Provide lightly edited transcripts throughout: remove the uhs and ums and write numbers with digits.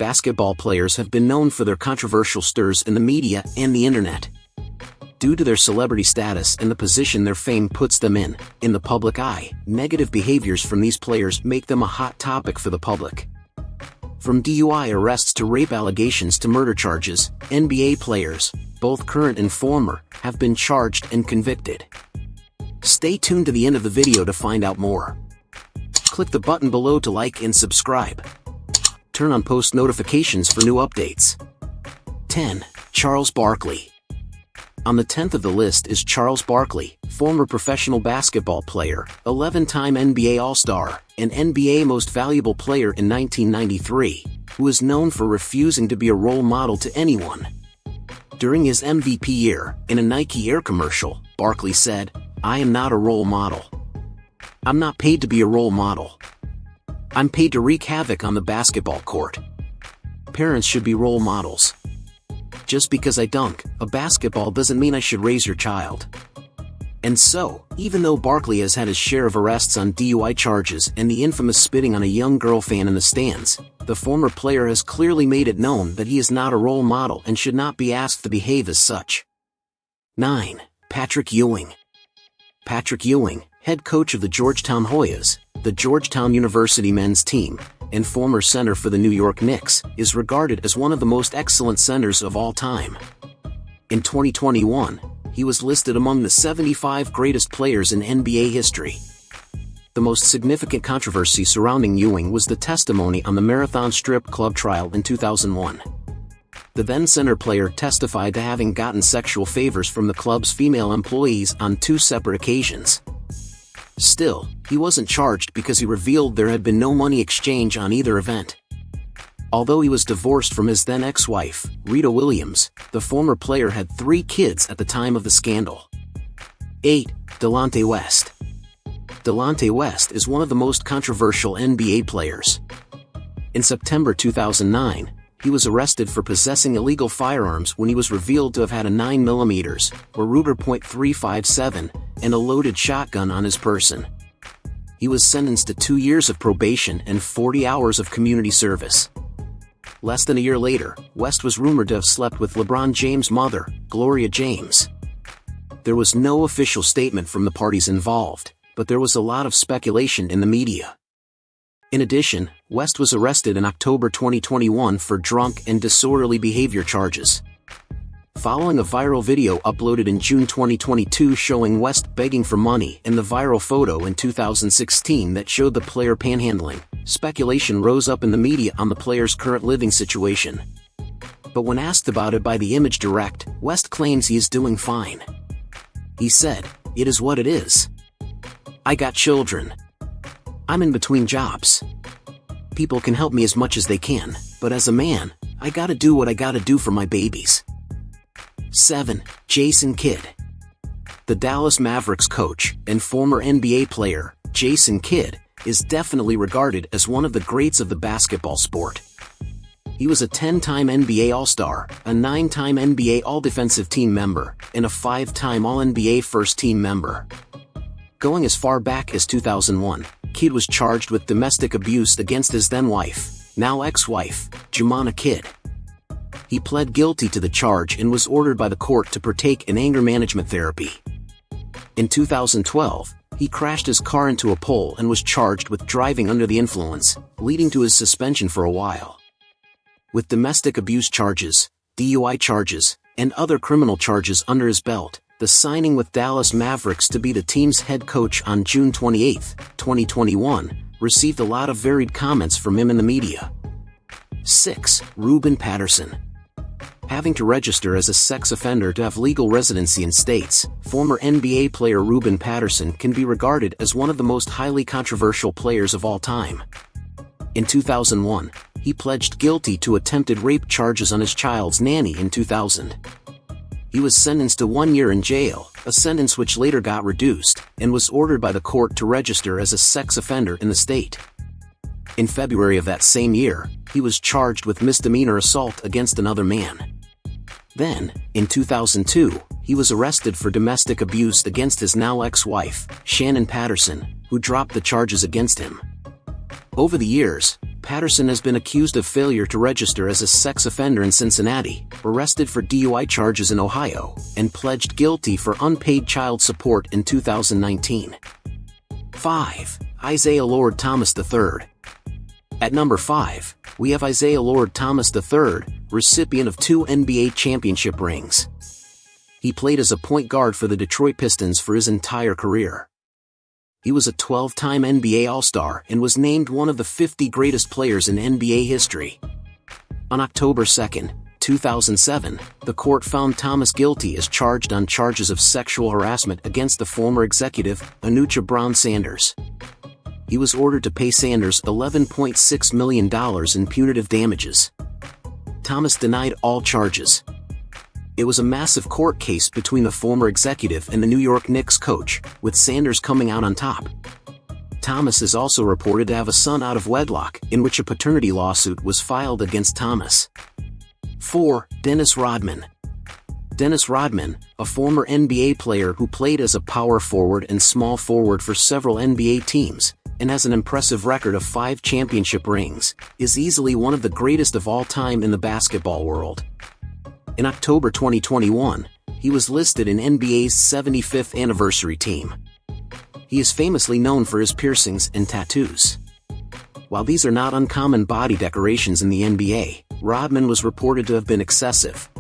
basketball players have been known for their controversial stirs in the media and the internet. Due to their celebrity status and the position their fame puts them in the public eye, negative behaviors from these players make them a hot topic for the public. From DUI arrests to rape allegations to murder charges, NBA players, both current and former, have been charged and convicted. Stay tuned to the end of the video to find out more. Click the button below to like and subscribe. Turn on post notifications for new updates. 10. Charles Barkley. On the 10th of the list is Charles Barkley, former professional basketball player, 11-time NBA All-Star, and NBA Most Valuable Player in 1993, who is known for refusing to be a role model to anyone. During his MVP year, in a Nike Air commercial, Barkley said, "I am not a role model. I'm not paid to be a role model. I'm paid to wreak havoc on the basketball court. Parents should be role models. Just because I dunk a basketball doesn't mean I should raise your child." And so, even though Barkley has had his share of arrests on DUI charges and the infamous spitting on a young girl fan in the stands, the former player has clearly made it known that he is not a role model and should not be asked to behave as such. 9. Patrick Ewing. Patrick Ewing, head coach of the Georgetown Hoyas, the Georgetown University men's team, and former center for the New York Knicks, is regarded as one of the most excellent centers of all time. In 2021, he was listed among the 75 greatest players in NBA history. The most significant controversy surrounding Ewing was the testimony on the Marathon Strip Club trial in 2001. The then center player testified to having gotten sexual favors from the club's female employees on 2 separate occasions. Still, he wasn't charged because he revealed there had been no money exchange on either event. Although he was divorced from his then ex-wife, Rita Williams, the former player had 3 kids at the time of the scandal. 8. Delonte West. Delonte West is one of the most controversial NBA players. In September 2009, he was arrested for possessing illegal firearms when he was revealed to have had a 9mm, or Ruger .357, and a loaded shotgun on his person. He was sentenced to 2 years of probation and 40 hours of community service. Less than a year later, West was rumored to have slept with LeBron James' mother, Gloria James. There was no official statement from the parties involved, but there was a lot of speculation in the media. In addition, West was arrested in October 2021 for drunk and disorderly behavior charges. Following a viral video uploaded in June 2022 showing West begging for money and the viral photo in 2016 that showed the player panhandling, speculation rose up in the media on the player's current living situation. But when asked about it by the Image Direct, West claims he is doing fine. He said, "It is what it is. I got children. I'm in between jobs. People can help me as much as they can, but as a man, I gotta do what I gotta do for my babies." 7. Jason Kidd. The Dallas Mavericks coach and former NBA player, Jason Kidd, is definitely regarded as one of the greats of the basketball sport. He was a 10-time NBA All-Star, a 9-time NBA All-Defensive Team member, and a 5-time All-NBA First Team member. Going as far back as 2001, Kidd was charged with domestic abuse against his then-wife, now ex-wife, Jumana Kidd. He pled guilty to the charge and was ordered by the court to partake in anger management therapy. In 2012, he crashed his car into a pole and was charged with driving under the influence, leading to his suspension for a while. With domestic abuse charges, DUI charges, and other criminal charges under his belt, the signing with Dallas Mavericks to be the team's head coach on June 28, 2021, received a lot of varied comments from him in the media. 6. Ruben Patterson. Having to register as a sex offender to have legal residency in states, former NBA player Ruben Patterson can be regarded as one of the most highly controversial players of all time. In 2001, he pledged guilty to attempted rape charges on his child's nanny in 2000. He was sentenced to 1 year in jail, a sentence which later got reduced, and was ordered by the court to register as a sex offender in the state. In February of that same year, he was charged with misdemeanor assault against another man. Then, in 2002, he was arrested for domestic abuse against his now ex-wife, Shannon Patterson, who dropped the charges against him. Over the years, Patterson has been accused of failure to register as a sex offender in Cincinnati, arrested for DUI charges in Ohio, and pledged guilty for unpaid child support in 2019. 5. Isaiah Lord Thomas III. At number 5, we have Isaiah Lord Thomas III, recipient of 2 NBA championship rings. He played as a point guard for the Detroit Pistons for his entire career. He was a 12-time NBA All-Star and was named one of the 50 greatest players in NBA history. On October 2, 2007, the court found Thomas guilty as charged on charges of sexual harassment against the former executive, Anucha Brown Sanders. He was ordered to pay Sanders $11.6 million in punitive damages. Thomas denied all charges. It was a massive court case between the former executive and the New York Knicks coach, with Sanders coming out on top. Thomas is also reported to have a son out of wedlock, in which a paternity lawsuit was filed against Thomas. 4. Dennis Rodman. Dennis Rodman, a former NBA player who played as a power forward and small forward for several NBA teams, and has an impressive record of 5 championship rings, is easily one of the greatest of all time in the basketball world. In October 2021, he was listed in NBA's 75th anniversary team. He is famously known for his piercings and tattoos. While these are not uncommon body decorations in the NBA, Rodman was reported to have been excessive.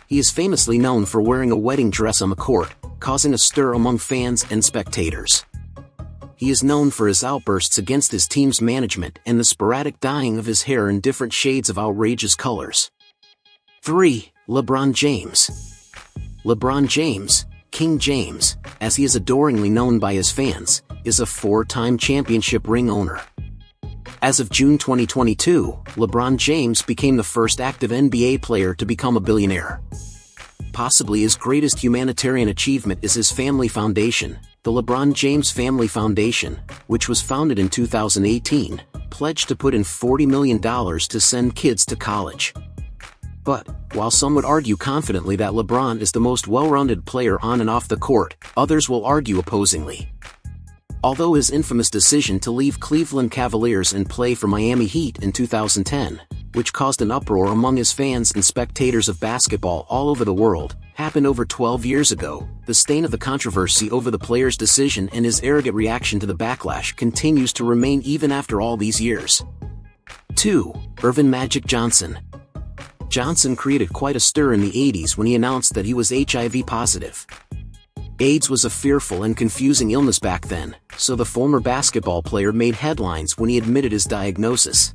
He is famously known for wearing a wedding dress on the court, causing a stir among fans and spectators. He is known for his outbursts against his team's management and the sporadic dyeing of his hair in different shades of outrageous colors. 3. LeBron James. LeBron James, King James, as he is adoringly known by his fans, is a 4-time championship ring owner. As of June 2022, LeBron James became the first active NBA player to become a billionaire. Possibly his greatest humanitarian achievement is his family foundation, the LeBron James Family Foundation, which was founded in 2018, pledged to put in $40 million to send kids to college. But, while some would argue confidently that LeBron is the most well-rounded player on and off the court, others will argue opposingly. Although his infamous decision to leave Cleveland Cavaliers and play for Miami Heat in 2010, which caused an uproar among his fans and spectators of basketball all over the world, happened over 12 years ago, the stain of the controversy over the player's decision and his arrogant reaction to the backlash continues to remain even after all these years. 2. Earvin Magic Johnson. Johnson created quite a stir in the 80s when he announced that he was HIV positive. AIDS was a fearful and confusing illness back then, so the former basketball player made headlines when he admitted his diagnosis.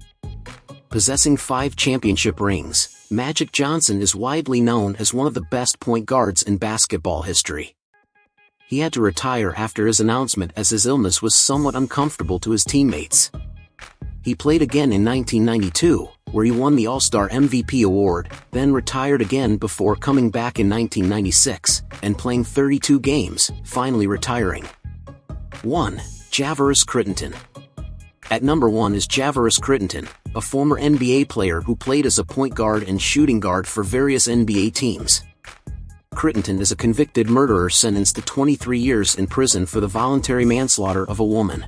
Possessing 5 championship rings, Magic Johnson is widely known as one of the best point guards in basketball history. He had to retire after his announcement as his illness was somewhat uncomfortable to his teammates. He played again in 1992, where he won the All-Star MVP award, then retired again before coming back in 1996, and playing 32 games, finally retiring. 1. Javaris Crittenton. At number 1 is Javaris Crittenton, a former NBA player who played as a point guard and shooting guard for various NBA teams. Crittenton is a convicted murderer sentenced to 23 years in prison for the voluntary manslaughter of a woman.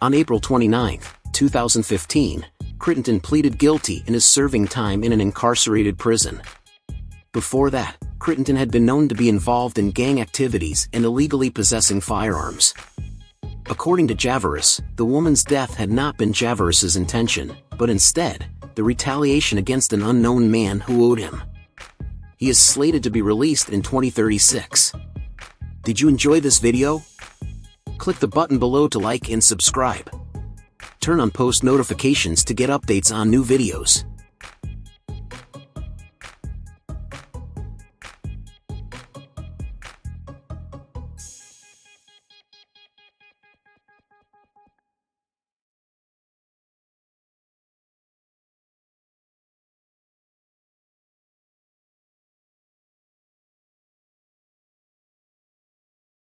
On April 29, 2015, Crittenton pleaded guilty and is serving time in an incarcerated prison. Before that, Crittenton had been known to be involved in gang activities and illegally possessing firearms. According to Javaris, the woman's death had not been Javaris's intention, but instead, the retaliation against an unknown man who owed him. He is slated to be released in 2036. Did you enjoy this video? Click the button below to like and subscribe. Turn on post notifications to get updates on new videos.